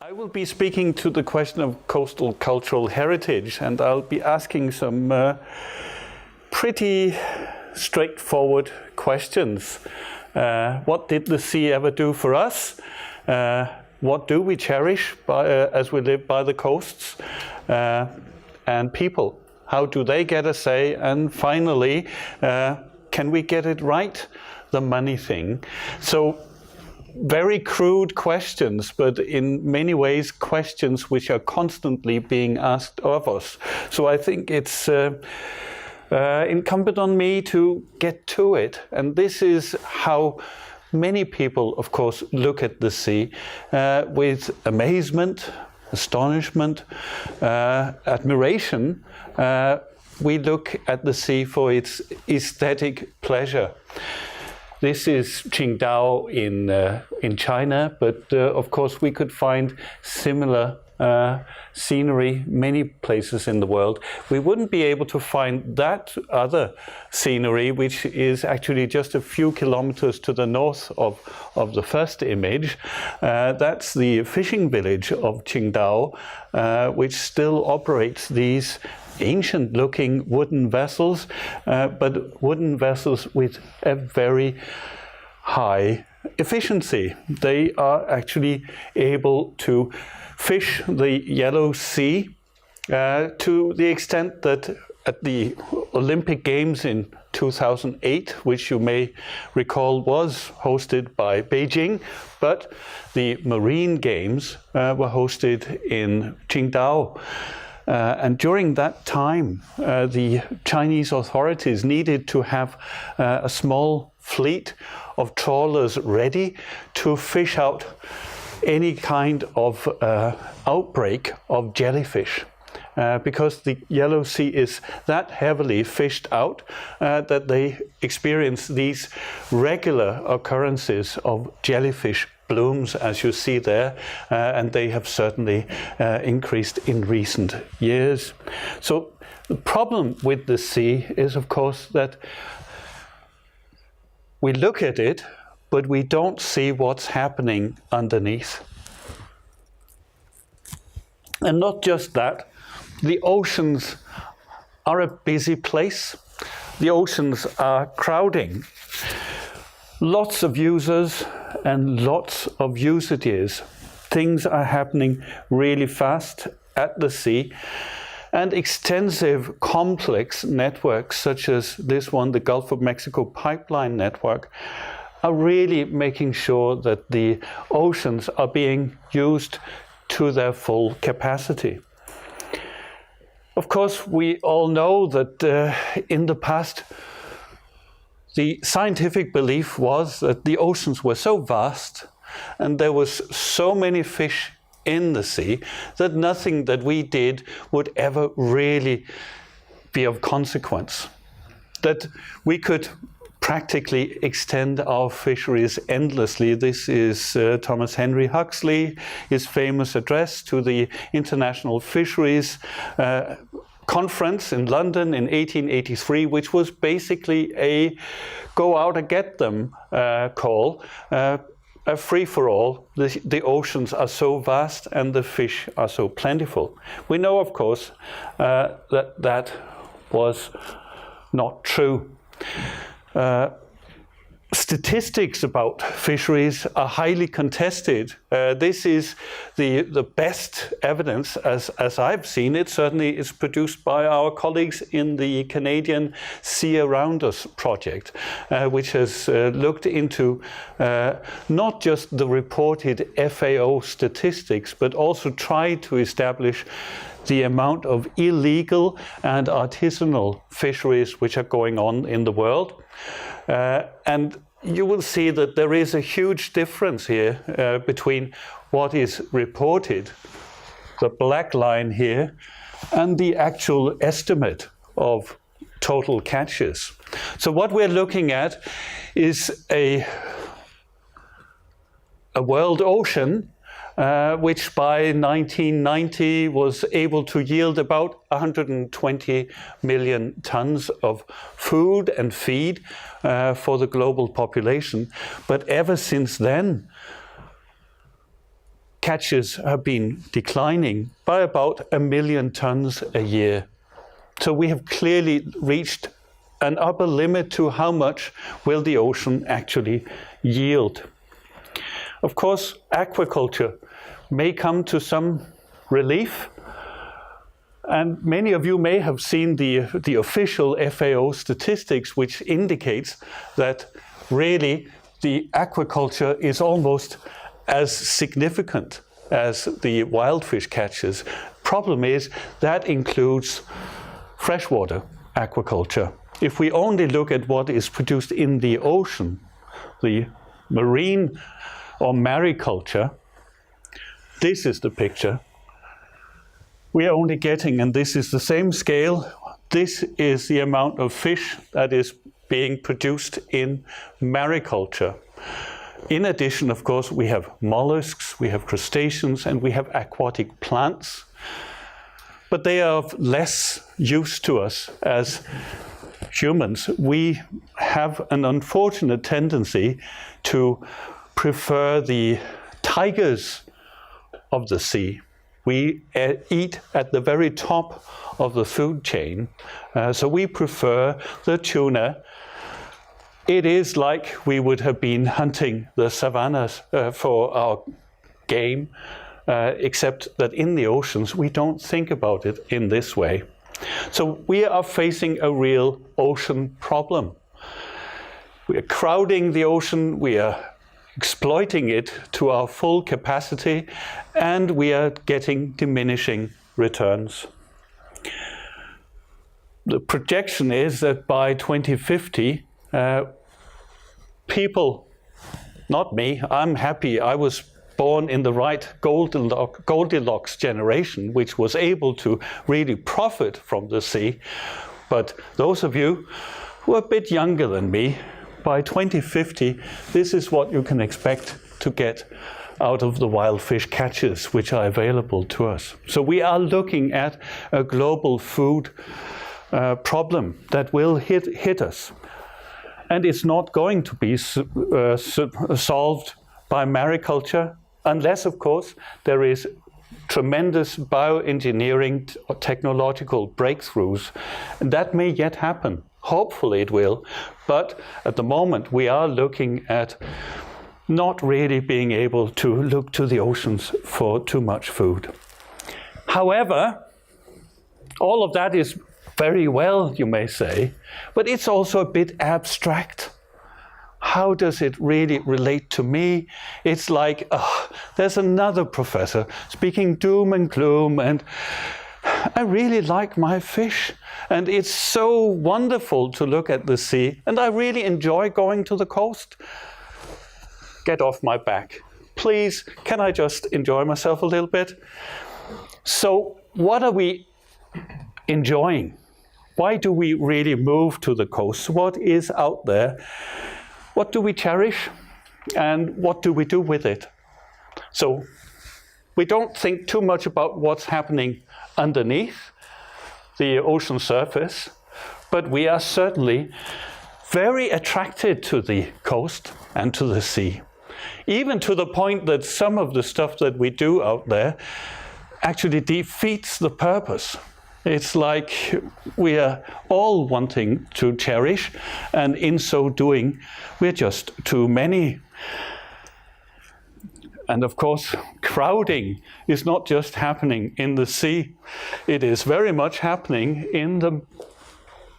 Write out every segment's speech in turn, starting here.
I will be speaking to the question of coastal cultural heritage, and I'll be asking some pretty straightforward questions. What did the sea ever do for us? What do we cherish as we live by the coasts? And people, how do they get a say? And finally, can we get it right? The money thing. So, very crude questions, but in many ways questions which are constantly being asked of us. So I think it's incumbent on me to get to it. And this is how many people, of course, look at the sea with amazement, astonishment, admiration. We look at the sea for its aesthetic pleasure. This is Qingdao in China, but of course we could find similar scenery many places in the world. We wouldn't be able to find that other scenery, which is actually just a few kilometers to the north of the first image. That's the fishing village of Qingdao, which still operates these ancient-looking wooden vessels, but wooden vessels with a very high efficiency. They are actually able to fish the Yellow Sea to the extent that at the Olympic Games in 2008, which you may recall was hosted by Beijing, but the Marine Games were hosted in Qingdao. And during that time, the Chinese authorities needed to have a small fleet of trawlers ready to fish out any kind of outbreak of jellyfish. Because the Yellow Sea is that heavily fished out that they experience these regular occurrences of jellyfish blooms, as you see there, and they have certainly increased in recent years. So the problem with the sea is, of course, that we look at it, but we don't see what's happening underneath. And not just that, the oceans are a busy place. The oceans are crowding. Lots of users and lots of usages. Things are happening really fast at the sea, and extensive complex networks such as this one, the Gulf of Mexico pipeline network, are really making sure that the oceans are being used to their full capacity. Of course, we all know that in the past, the scientific belief was that the oceans were so vast and there was so many fish in the sea that nothing that we did would ever really be of consequence. That we could practically extend our fisheries endlessly. This is Thomas Henry Huxley, his famous address to the International Fisheries Conference in London in 1883, which was basically a go out and get them call, a free-for-all. The oceans are so vast and the fish are so plentiful. We know, of course, that was not true. Statistics about fisheries are highly contested. This is the best evidence, as I've seen it, certainly is produced by our colleagues in the Canadian Sea Around Us project, which has looked into not just the reported FAO statistics, but also tried to establish the amount of illegal and artisanal fisheries which are going on in the world. And you will see that there is a huge difference here between what is reported, the black line here, and the actual estimate of total catches. So what we're looking at is a world ocean which by 1990 was able to yield about 120 million tons of food and feed for the global population. But ever since then, catches have been declining by about 1 million tons a year. So we have clearly reached an upper limit to how much will the ocean actually yield. Of course, aquaculture may come to some relief, and many of you may have seen the official FAO statistics, which indicates that really the aquaculture is almost as significant as the wild fish catches. Problem is that includes freshwater aquaculture. If we only look at what is produced in the ocean, the marine or mariculture, this is the picture. We are only getting, and this is the same scale, this is the amount of fish that is being produced in mariculture. In addition, of course, we have mollusks, we have crustaceans, and we have aquatic plants. But they are of less use to us as humans. We have an unfortunate tendency to prefer the tigers of the sea. We eat at the very top of the food chain, so we prefer the tuna. It is like we would have been hunting the savannas for our game, except that in the oceans we don't think about it in this way. So we are facing a real ocean problem. We are crowding the ocean, we are exploiting it to our full capacity, and we are getting diminishing returns. The projection is that by 2050, people, not me, I'm happy I was born in the right Goldilocks generation, which was able to really profit from the sea. But those of you who are a bit younger than me, by 2050, this is what you can expect to get out of the wild fish catches which are available to us. So we are looking at a global food problem that will hit us. And it's not going to be solved by mariculture, unless, of course, there is tremendous bioengineering technological breakthroughs. And that may yet happen. Hopefully it will. But at the moment, we are looking at not really being able to look to the oceans for too much food. However, all of that is very well, you may say, but it's also a bit abstract. How does it really relate to me? It's like, there's another professor speaking doom and gloom, and I really like my fish, and it's so wonderful to look at the sea, and I really enjoy going to the coast. Get off my back. Please, can I just enjoy myself a little bit? So, what are we enjoying? Why do we really move to the coast? What is out there? What do we cherish? And what do we do with it? So, we don't think too much about what's happening underneath the ocean surface, but we are certainly very attracted to the coast and to the sea. Even to the point that some of the stuff that we do out there actually defeats the purpose. It's like we are all wanting to cherish, and in so doing, we're just too many. And of course, crowding is not just happening in the sea. It is very much happening in the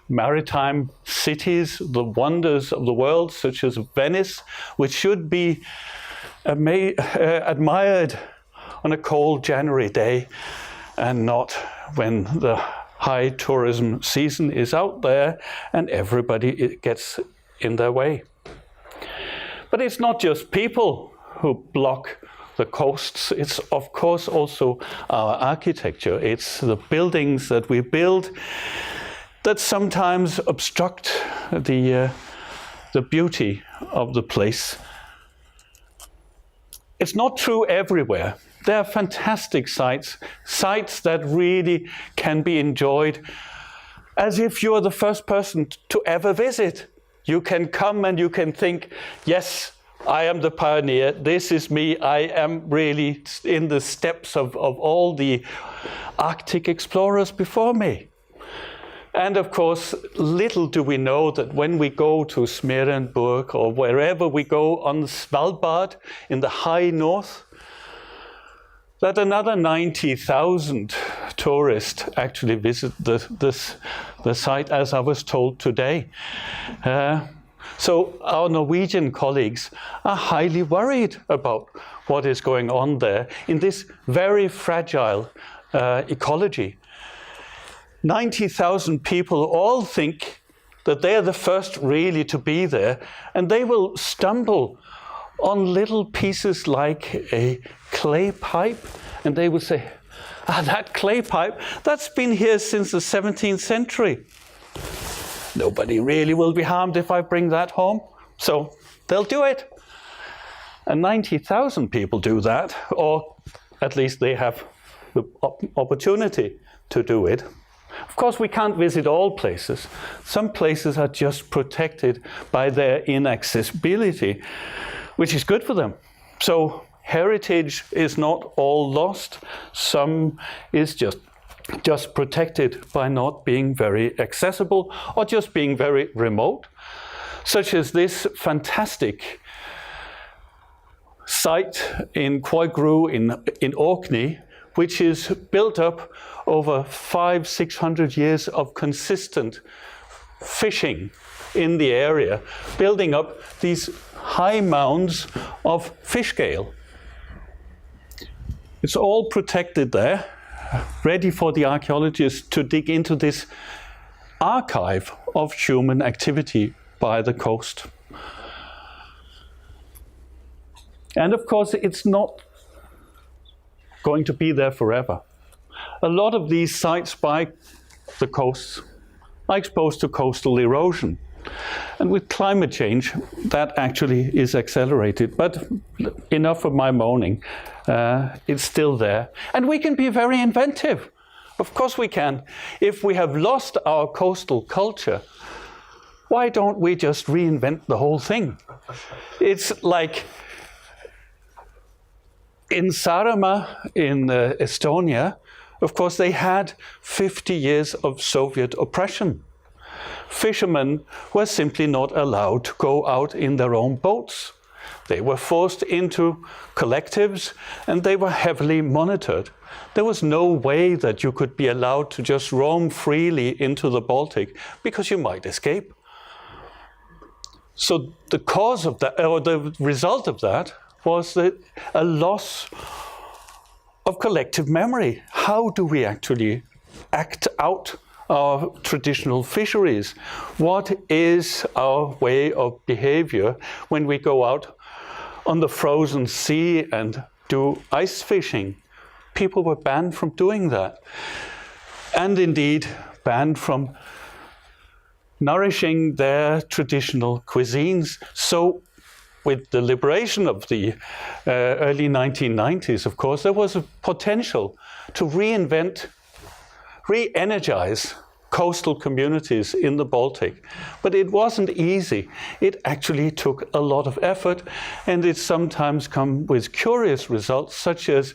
maritime cities, the wonders of the world, such as Venice, which should be admired on a cold January day, and not when the high tourism season is out there and everybody gets in their way. But it's not just people who block the coasts. It's of course also our architecture. It's the buildings that we build that sometimes obstruct the beauty of the place. It's not true everywhere. There are fantastic sites that really can be enjoyed as if you're the first person to ever visit. You can come and you can think, yes, I am the pioneer. This is me. I am really in the steps of all the Arctic explorers before me. And of course, little do we know that when we go to Smerenburg or wherever we go on Svalbard in the high north, that another 90,000 tourists actually visit the site, as I was told today. So our Norwegian colleagues are highly worried about what is going on there in this very fragile ecology. 90,000 people all think that they are the first really to be there, and they will stumble on little pieces like a clay pipe, and they will say, that clay pipe, that's been here since the 17th century. Nobody really will be harmed if I bring that home. So they'll do it. And 90,000 people do that, or at least they have the opportunity to do it. Of course, we can't visit all places. Some places are just protected by their inaccessibility, which is good for them. So heritage is not all lost. Some is just protected by not being very accessible or just being very remote, such as this fantastic site in Koigru in Orkney, which is built up over 500-600 years of consistent fishing in the area, building up these high mounds of fish scale. It's all protected there, ready for the archaeologists to dig into this archive of human activity by the coast. And of course, it's not going to be there forever. A lot of these sites by the coasts are exposed to coastal erosion. And with climate change, that actually is accelerated. But enough of my moaning. It's still there. And we can be very inventive. Of course we can. If we have lost our coastal culture, why don't we just reinvent the whole thing? It's like in Saaremaa in Estonia, of course, they had 50 years of Soviet oppression. Fishermen were simply not allowed to go out in their own boats. They were forced into collectives and they were heavily monitored. There was no way that you could be allowed to just roam freely into the Baltic because you might escape. So the cause of that, or the result of that, was that a loss of collective memory. How do we actually act out our traditional fisheries? What is our way of behavior when we go out on the frozen sea and do ice fishing? People were banned from doing that. And indeed banned from nourishing their traditional cuisines. So with the liberation of the early 1990s, of course, there was a potential to reinvent, re-energize coastal communities in the Baltic. But it wasn't easy. It actually took a lot of effort, and it sometimes come with curious results, such as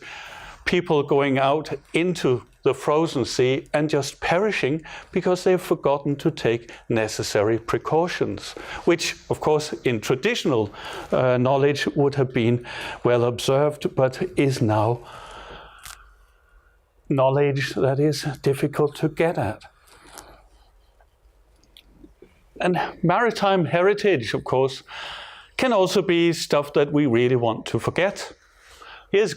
people going out into the frozen sea and just perishing because they've forgotten to take necessary precautions, which, of course, in traditional knowledge would have been well observed, but is now knowledge that is difficult to get at. And maritime heritage, of course, can also be stuff that we really want to forget. Here's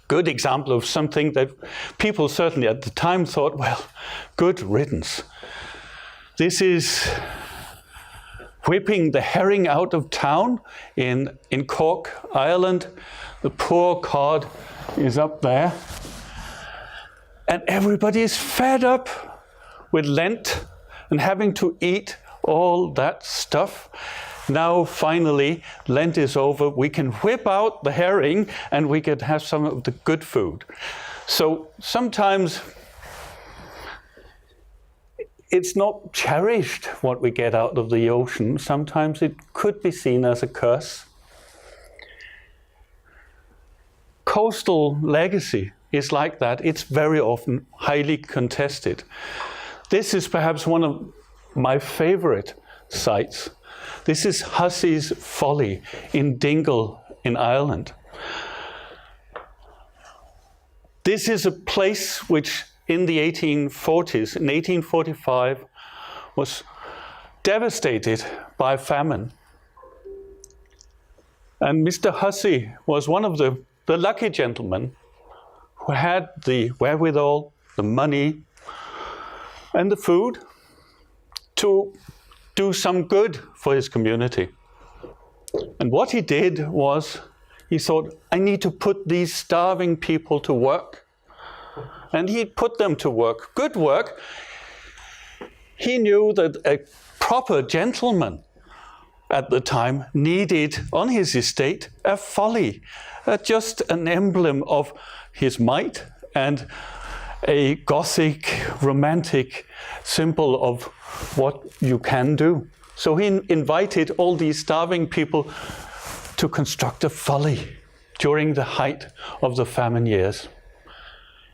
good example of something that people certainly at the time thought, well, good riddance. This is whipping the herring out of town in Cork, Ireland. The poor cod is up there. And everybody is fed up with Lent and having to eat all that stuff. Now, finally, Lent is over. We can whip out the herring and we can have some of the good food. So sometimes it's not cherished what we get out of the ocean. Sometimes it could be seen as a curse. coastal legacy is like that. It's very often highly contested. This is perhaps one of my favorite sites. This is Husseys Folly in Dingle in Ireland. This is a place which in the 1840s, in 1845, was devastated by famine. And Mr. Hussey was one of the lucky gentlemen who had the wherewithal, the money, and the food to do some good for his community. And what he did was, he thought, I need to put these starving people to work. And he put them to work, good work. He knew that a proper gentleman at the time needed on his estate a folly, just an emblem of his might and a Gothic, romantic symbol of what you can do. So he invited all these starving people to construct a folly during the height of the famine years.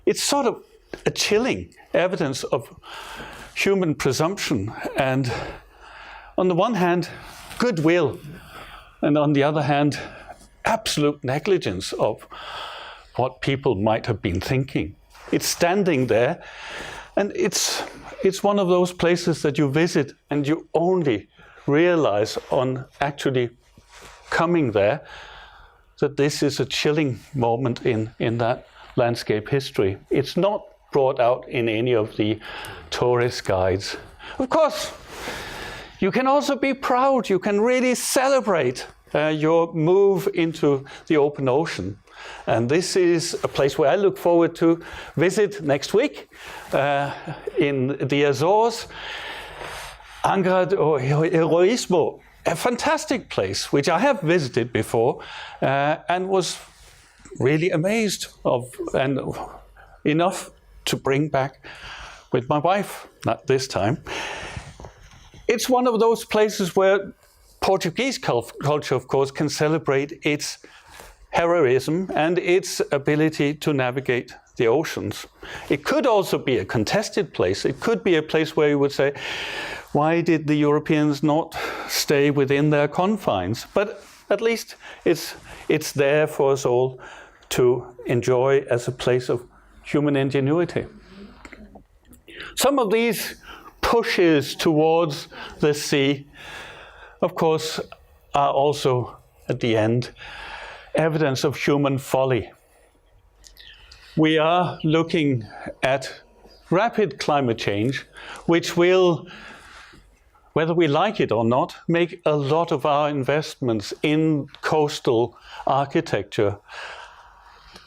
It's sort of a chilling evidence of human presumption and, on the one hand, goodwill, and on the other hand, absolute negligence of what people might have been thinking. It's standing there, and it's one of those places that you visit and you only realize on actually coming there that this is a chilling moment in that landscape history. It's not brought out in any of the tourist guides. Of course, you can also be proud. You can really celebrate your move into the open ocean. And this is a place where I look forward to visit next week in the Azores. Angra do Heroísmo, a fantastic place, which I have visited before and was really amazed of, and enough to bring back with my wife, not this time. It's one of those places where Portuguese culture, of course, can celebrate its heroism and its ability to navigate the oceans. It could also be a contested place. It could be a place where you would say, why did the Europeans not stay within their confines? But at least it's there for us all to enjoy as a place of human ingenuity. Some of these pushes towards the sea, of course, are also, at the end, evidence of human folly. We are looking at rapid climate change, which will, whether we like it or not, make a lot of our investments in coastal architecture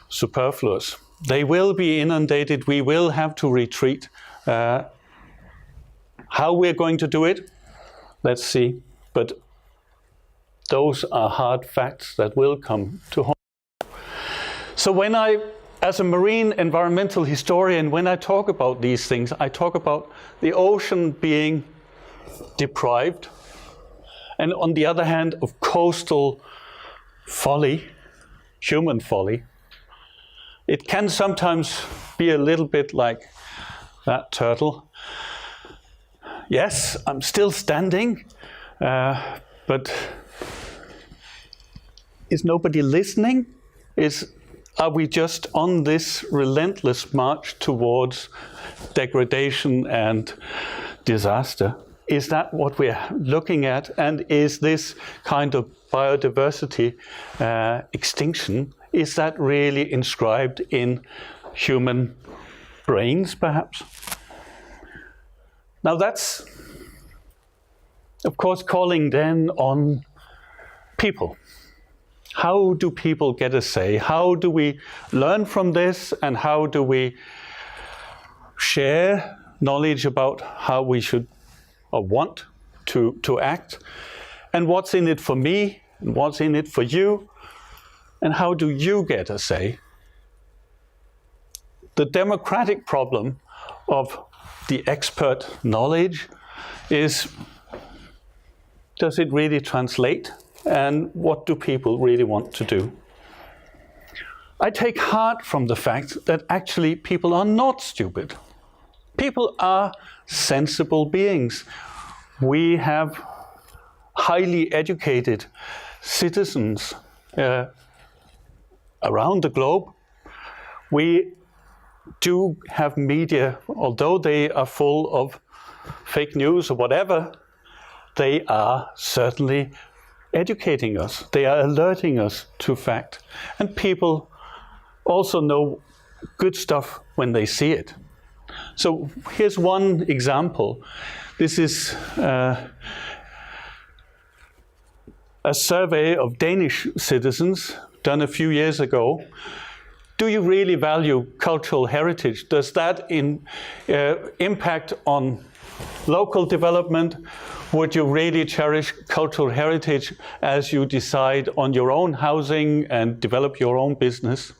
superfluous. They will be inundated. We will have to retreat. How we're going to do it, let's see. But those are hard facts that will come to haunt. So when I, as a marine environmental historian, when I talk about these things, I talk about the ocean being deprived, and on the other hand, of coastal folly, human folly. It can sometimes be a little bit like that turtle. Yes, I'm still standing, but is nobody listening? Are we just on this relentless march towards degradation and disaster? Is that what we're looking at? And is this kind of biodiversity extinction, is that really inscribed in human brains, perhaps? Now that's, of course, calling then on people. How do people get a say? How do we learn from this, and how do we share knowledge about how we should or want to act? And what's in it for me, and what's in it for you, and how do you get a say? The democratic problem of the expert knowledge is, does it really translate? And what do people really want to do? I take heart from the fact that actually people are not stupid. People are sensible beings. We have highly educated citizens around the globe. We do have media, although they are full of fake news or whatever, they are certainly educating us. They are alerting us to fact. And people also know good stuff when they see it. So here's one example. This is a survey of Danish citizens done a few years ago. Do you really value cultural heritage? Does that impact on local development? Would you really cherish cultural heritage as you decide on your own housing and develop your own business?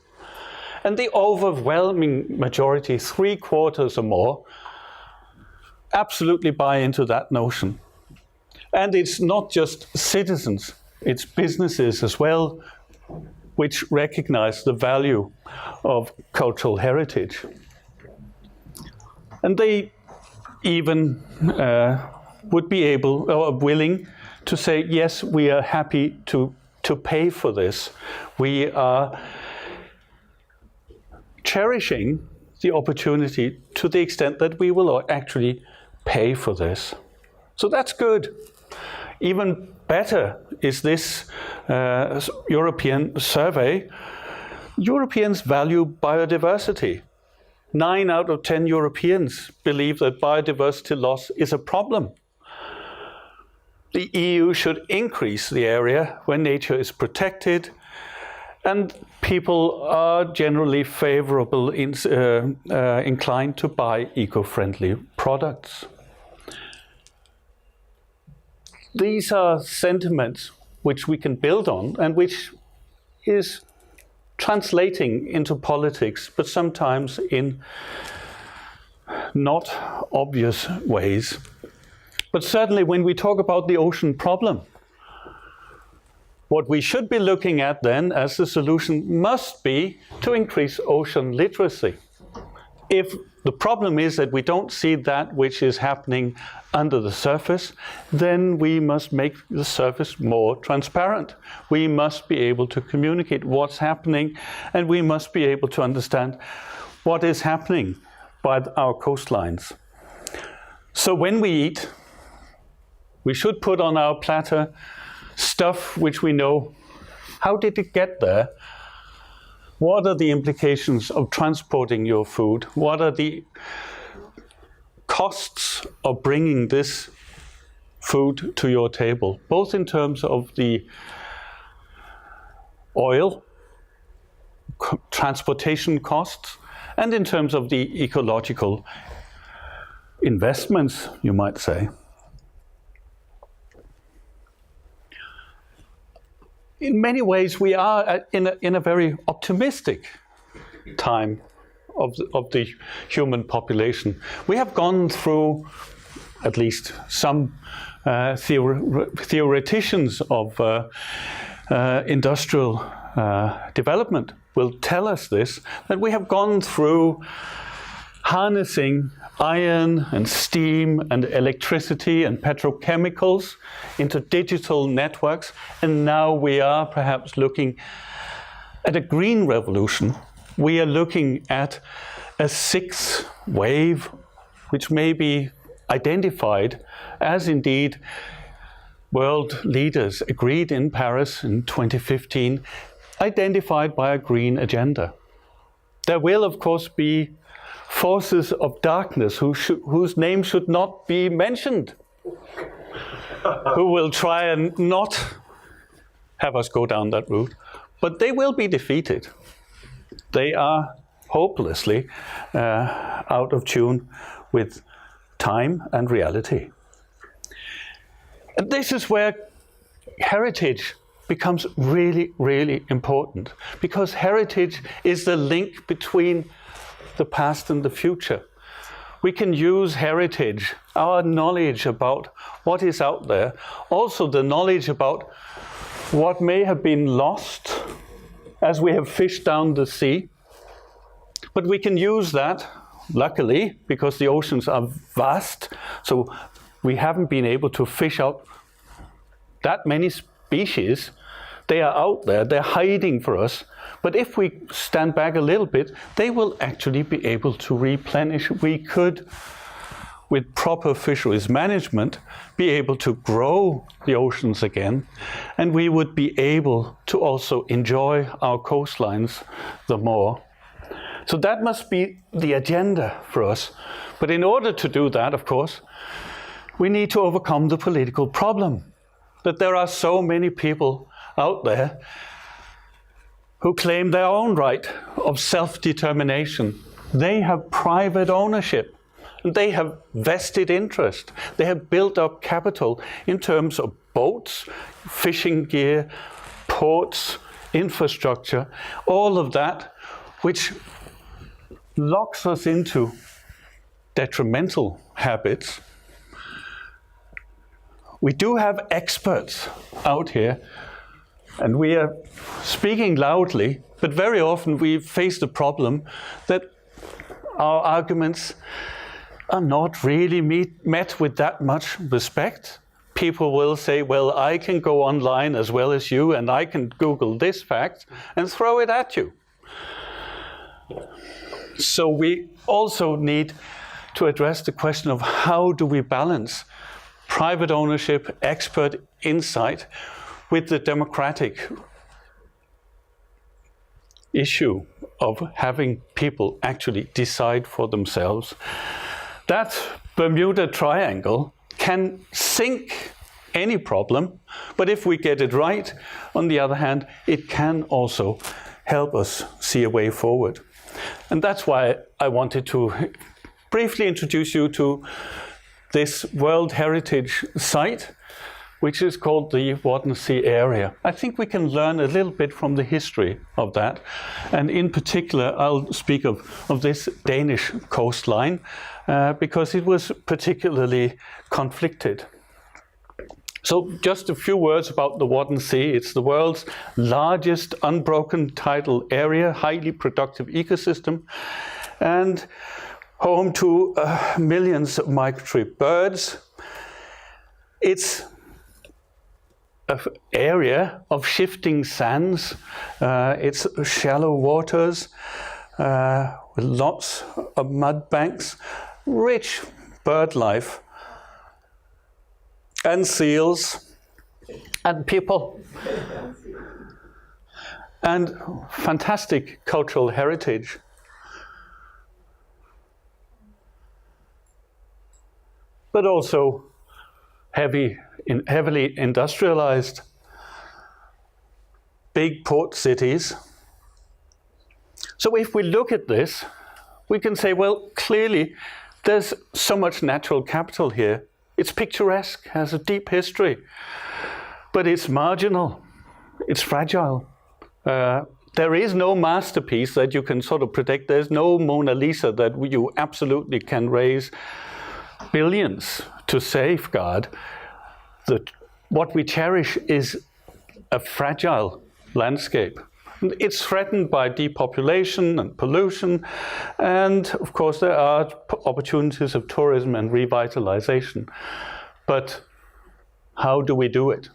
And the overwhelming majority, 3/4 or more, absolutely buy into that notion. And it's not just citizens, it's businesses as well, which recognize the value of cultural heritage. And they even would be able or willing to say, yes, we are happy to pay for this. We are cherishing the opportunity to the extent that we will actually pay for this. So that's good. Even better is this European survey. Europeans value biodiversity. 9 out of 10 Europeans believe that biodiversity loss is a problem. The EU should increase the area where nature is protected, and people are generally favorable inclined to buy eco-friendly products. These are sentiments which we can build on and which is translating into politics, but sometimes in not obvious ways. But certainly when we talk about the ocean problem, what we should be looking at then as the solution must be to increase ocean literacy. If the problem is that we don't see that which is happening under the surface, then we must make the surface more transparent. We must be able to communicate what's happening, and we must be able to understand what is happening by our coastlines. So when we eat, we should put on our platter stuff which we know, how did it get there? What are the implications of transporting your food? What are the costs of bringing this food to your table, both in terms of the oil, transportation costs, and in terms of the ecological investments, you might say. In many ways, we are in a very optimistic time of the human population. We have gone through, at least some theoreticians of industrial development will tell us this, that we have gone through harnessing iron and steam and electricity and petrochemicals into digital networks, and now we are perhaps looking at a green revolution. We are looking at a 6th wave, which may be identified as indeed world leaders agreed in Paris in 2015, identified by a green agenda. There will, of course, be forces of darkness whose name should not be mentioned, who will try and not have us go down that route. But they will be defeated. They are hopelessly out of tune with time and reality. And this is where heritage becomes really, really important, because heritage is the link between the past and the future. We can use heritage, our knowledge about what is out there, also the knowledge about what may have been lost as we have fished down the sea. But we can use that, luckily, because the oceans are vast, so we haven't been able to fish out that many species. They are out there, they're hiding for us. But if we stand back a little bit, they will actually be able to replenish. We could, with proper fisheries management, be able to grow the oceans again, and we would be able to also enjoy our coastlines the more. So that must be the agenda for us. But in order to do that, of course, we need to overcome the political problem that there are so many people out there who claim their own right of self-determination. They have private ownership, and they have vested interest. They have built up capital in terms of boats, fishing gear, ports, infrastructure, all of that, which locks us into detrimental habits. We do have experts out here, and we are speaking loudly, but very often we face the problem that our arguments are not really met with that much respect. People will say, well, I can go online as well as you, and I can Google this fact and throw it at you. So we also need to address the question of how do we balance private ownership, expert insight with the democratic issue of having people actually decide for themselves. That Bermuda Triangle can sink any problem, but if we get it right, on the other hand, it can also help us see a way forward. And that's why I wanted to briefly introduce you to this World Heritage Site, which is called the Wadden Sea area. I think we can learn a little bit from the history of that. And in particular, I'll speak of this Danish coastline because it was particularly conflicted. So just a few words about the Wadden Sea. It's the world's largest unbroken tidal area, highly productive ecosystem, and home to millions of migratory birds. It's an area of shifting sands. It's shallow waters with lots of mud banks, rich bird life, and seals, and people, and fantastic cultural heritage. But also heavily industrialized, big port cities. So if we look at this, we can say, well, clearly there's so much natural capital here. It's picturesque, has a deep history, but it's marginal, it's fragile. There is no masterpiece that you can sort of predict. There's no Mona Lisa that you absolutely can raise billions to safeguard. What we cherish is a fragile landscape. It's threatened by depopulation and pollution, and of course there are opportunities of tourism and revitalization. But how do we do it?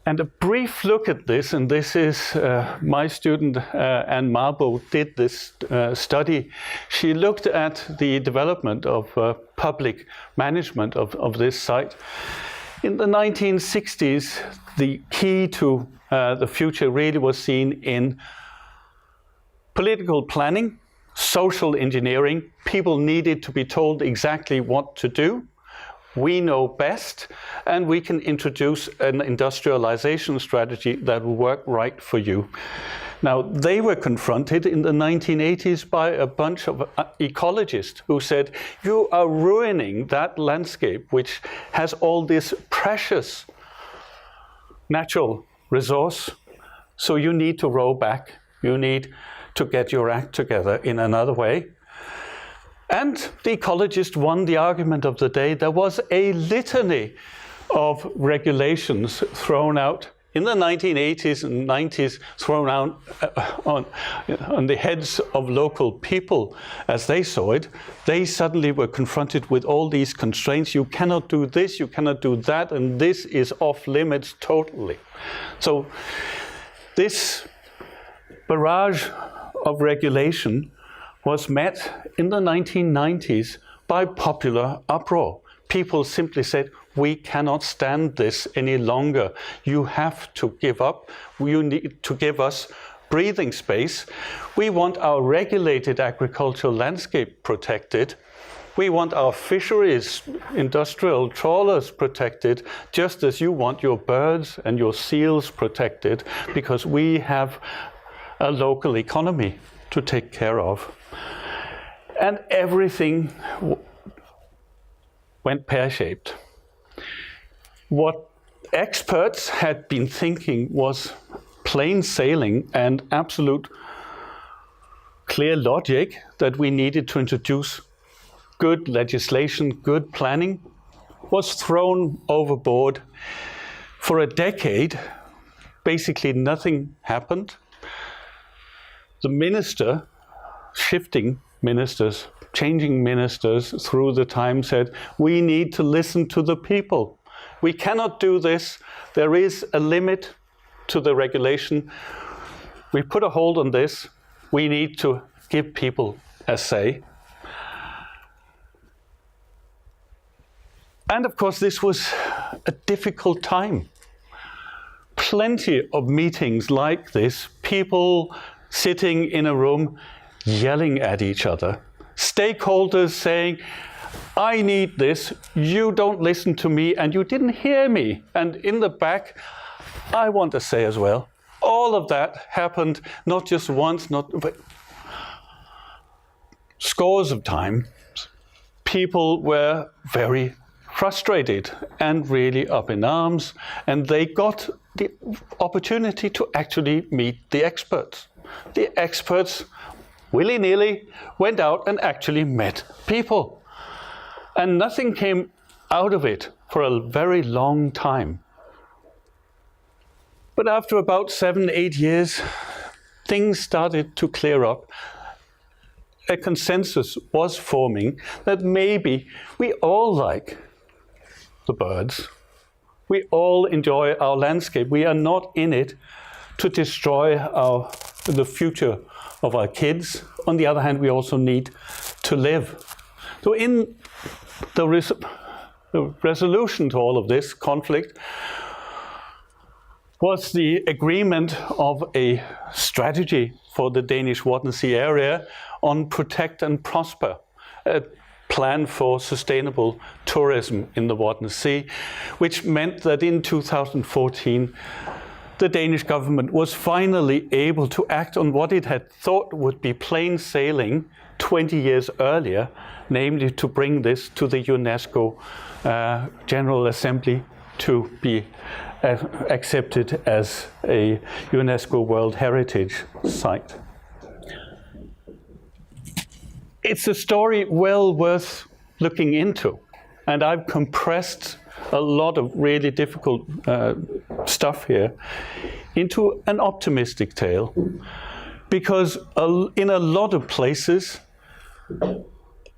And a brief look at this, and this is my student Anne Marbo did this study. She looked at the development of public management of this site. In the 1960s, the key to the future really was seen in political planning, social engineering. People needed to be told exactly what to do. We know best, and we can introduce an industrialization strategy that will work right for you. Now, they were confronted in the 1980s by a bunch of ecologists who said, you are ruining that landscape which has all this precious natural resource, so you need to roll back. You need to get your act together in another way. And the ecologist won the argument of the day. There was a litany of regulations thrown out in the 1980s and 90s thrown out on the heads of local people as they saw it, they suddenly were confronted with all these constraints. You cannot do this, you cannot do that, and this is off limits totally. So this barrage of regulation was met in the 1990s by popular uproar. People simply said, we cannot stand this any longer. You have to give up. You need to give us breathing space. We want our regulated agricultural landscape protected. We want our fisheries, industrial trawlers protected, just as you want your birds and your seals protected, because we have a local economy to take care of. And everything went pear-shaped. What experts had been thinking was plain sailing and absolute clear logic that we needed to introduce good legislation, good planning, was thrown overboard. For a decade, basically nothing happened. The minister, shifting ministers, changing ministers through the time said, we need to listen to the people. We cannot do this. There is a limit to the regulation. We put a hold on this. We need to give people a say. And of course, this was a difficult time. Plenty of meetings like this, people sitting in a room yelling at each other. Stakeholders saying, I need this, you don't listen to me, and you didn't hear me. And in the back, I want to say as well. All of that happened not just once, but scores of times. People were very frustrated and really up in arms, and they got the opportunity to actually meet the experts. The experts willy-nilly went out and actually met people. And nothing came out of it for a very long time. But after about 7-8 years, things started to clear up. A consensus was forming that maybe we all like the birds. We all enjoy our landscape. We are not in it to destroy the future of our kids. On the other hand, we also need to live. So in the resolution to all of this conflict was the agreement of a strategy for the Danish Wadden Sea area on protect and prosper, a plan for sustainable tourism in the Wadden Sea, which meant that in 2014, the Danish government was finally able to act on what it had thought would be plain sailing 20 years earlier, namely to bring this to the UNESCO General Assembly to be accepted as a UNESCO World Heritage Site. It's a story well worth looking into, and I've compressed a lot of really difficult stuff here into an optimistic tale, because in a lot of places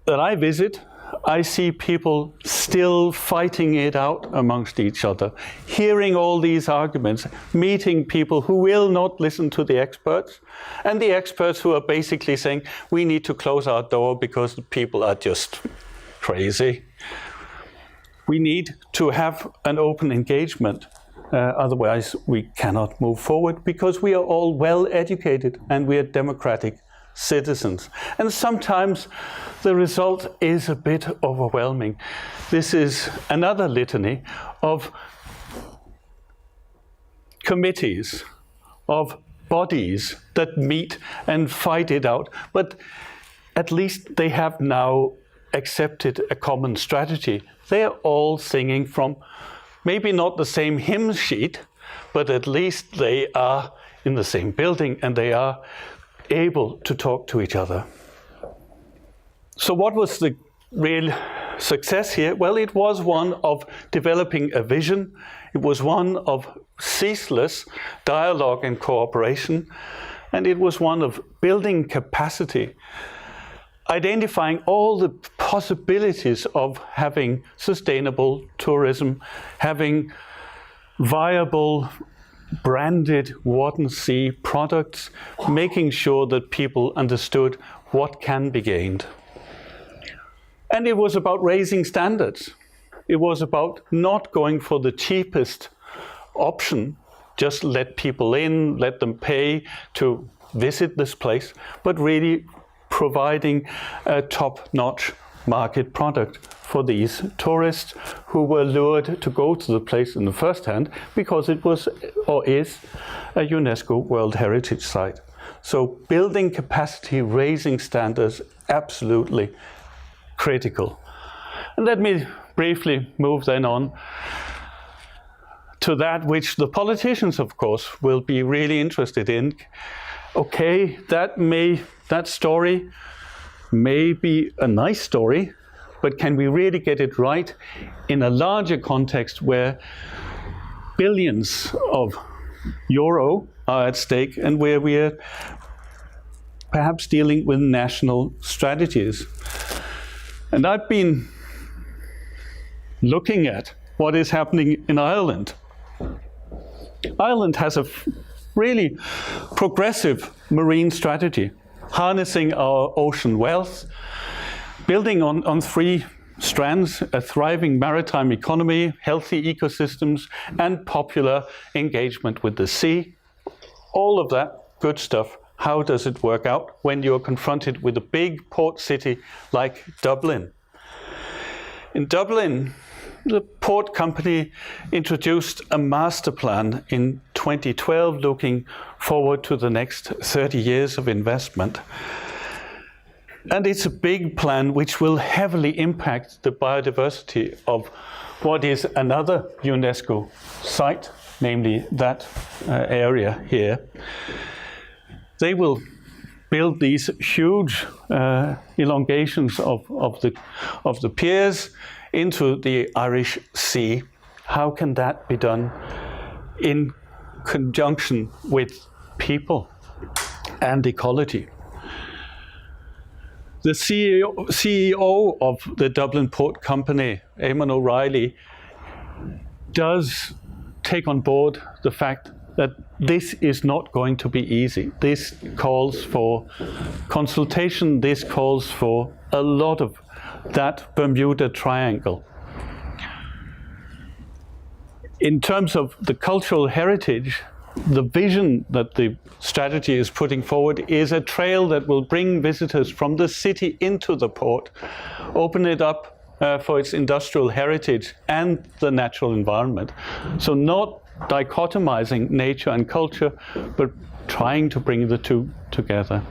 that I visit, I see people still fighting it out amongst each other, hearing all these arguments, meeting people who will not listen to the experts, and the experts who are basically saying, we need to close our door because the people are just crazy. We need to have an open engagement, otherwise we cannot move forward, because we are all well educated and we are democratic citizens. And sometimes the result is a bit overwhelming. This is another litany of committees, of bodies that meet and fight it out, but at least they have now accepted a common strategy. They are all singing from maybe not the same hymn sheet, but at least they are in the same building and they are able to talk to each other. So what was the real success here? Well, it was one of developing a vision. It was one of ceaseless dialogue and cooperation. And it was one of building capacity, identifying all the possibilities of having sustainable tourism, having viable branded Wadden Sea products, making sure that people understood what can be gained. And it was about raising standards. It was about not going for the cheapest option, just let people in, let them pay to visit this place, but really providing a top-notch market product for these tourists who were lured to go to the place in the first hand because it was or is a UNESCO World Heritage Site. So building capacity, raising standards, absolutely critical. And let me briefly move then on to that which the politicians, of course, will be really interested in. Okay, that story may be a nice story, but can we really get it right in a larger context where billions of euro are at stake and where we are perhaps dealing with national strategies? And I've been looking at what is happening in Ireland. Ireland has a really progressive marine strategy, harnessing our ocean wealth, building on three strands: a thriving maritime economy, healthy ecosystems, and popular engagement with the sea. All of that good stuff. How does it work out when you're confronted with a big port city like Dublin? In Dublin, the port company introduced a master plan in 2012 looking forward to the next 30 years of investment. And it's a big plan which will heavily impact the biodiversity of what is another UNESCO site, namely that area here. They will build these huge elongations of the piers into the Irish Sea. How can that be done in conjunction with people and ecology? The CEO of the Dublin Port Company, Eamon O'Reilly, does take on board the fact that this is not going to be easy. This calls for consultation, this calls for a lot of that Bermuda Triangle. In terms of the cultural heritage, the vision that the strategy is putting forward is a trail that will bring visitors from the city into the port, open it up for its industrial heritage and the natural environment. So not dichotomizing nature and culture, but trying to bring the two together.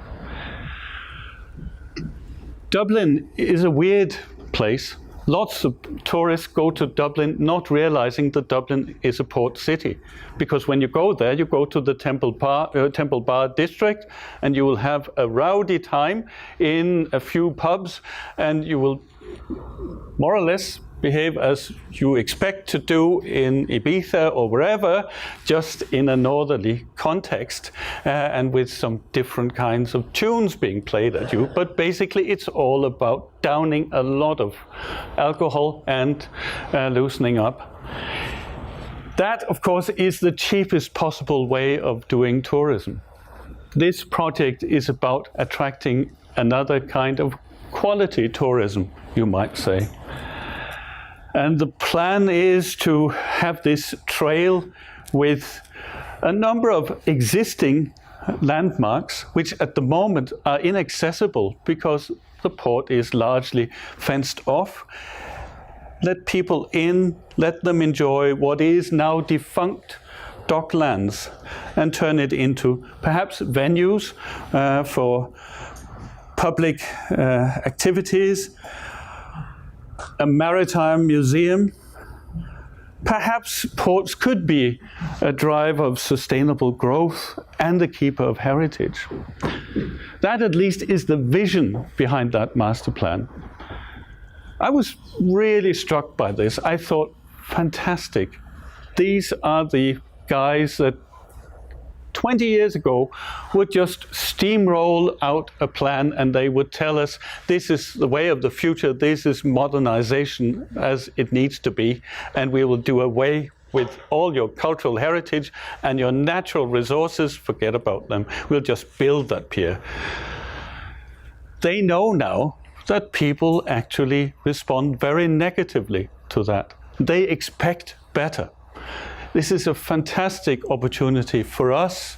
Dublin is a weird place. Lots of tourists go to Dublin not realizing that Dublin is a port city. Because when you go there, you go to the Temple Bar district and you will have a rowdy time in a few pubs and you will more or less behave as you expect to do in Ibiza or wherever, just in a northerly context and with some different kinds of tunes being played at you. But basically it's all about downing a lot of alcohol and loosening up. That, of course, is the cheapest possible way of doing tourism. This project is about attracting another kind of quality tourism, you might say. And the plan is to have this trail with a number of existing landmarks, which at the moment are inaccessible because the port is largely fenced off. Let people in, let them enjoy what is now defunct docklands and turn it into perhaps venues for public activities, a maritime museum. Perhaps ports could be a driver of sustainable growth and a keeper of heritage. That at least is the vision behind that master plan. I was really struck by this. I thought, fantastic. These are the guys that 20 years ago would just steamroll out a plan, and they would tell us this is the way of the future, this is modernization as it needs to be, and we will do away with all your cultural heritage and your natural resources, forget about them. We'll just build that pier. They know now that people actually respond very negatively to that. They expect better. This is a fantastic opportunity for us,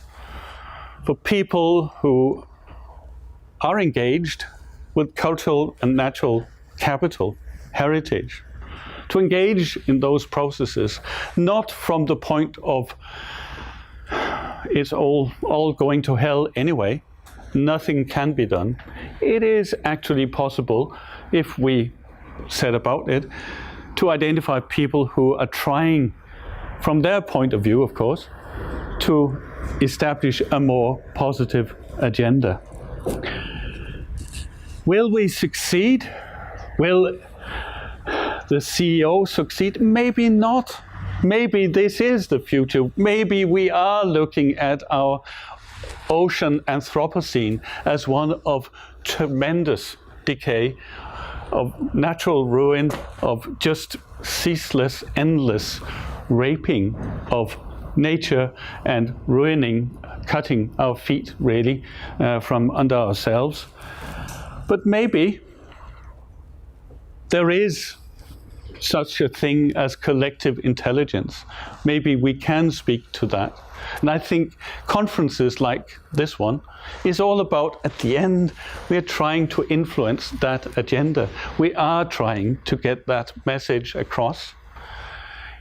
for people who are engaged with cultural and natural capital, heritage, to engage in those processes, not from the point of it's all going to hell anyway, nothing can be done. It is actually possible, if we set about it, to identify people who are trying, from their point of view, of course, to establish a more positive agenda. Will we succeed? Will the CEO succeed? Maybe not. Maybe this is the future. Maybe we are looking at our ocean Anthropocene as one of tremendous decay, of natural ruin, of just ceaseless, endless raping of nature and ruining, cutting our feet really from under ourselves. But maybe there is such a thing as collective intelligence. Maybe we can speak to that. And I think conferences like this one is all about, at the end, we are trying to influence that agenda. We are trying to get that message across.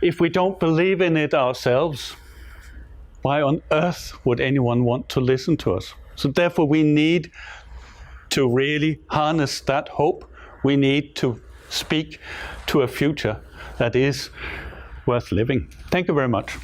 If we don't believe in it ourselves, why on earth would anyone want to listen to us? So therefore we need to really harness that hope. We need to speak to a future that is worth living. Thank you very much.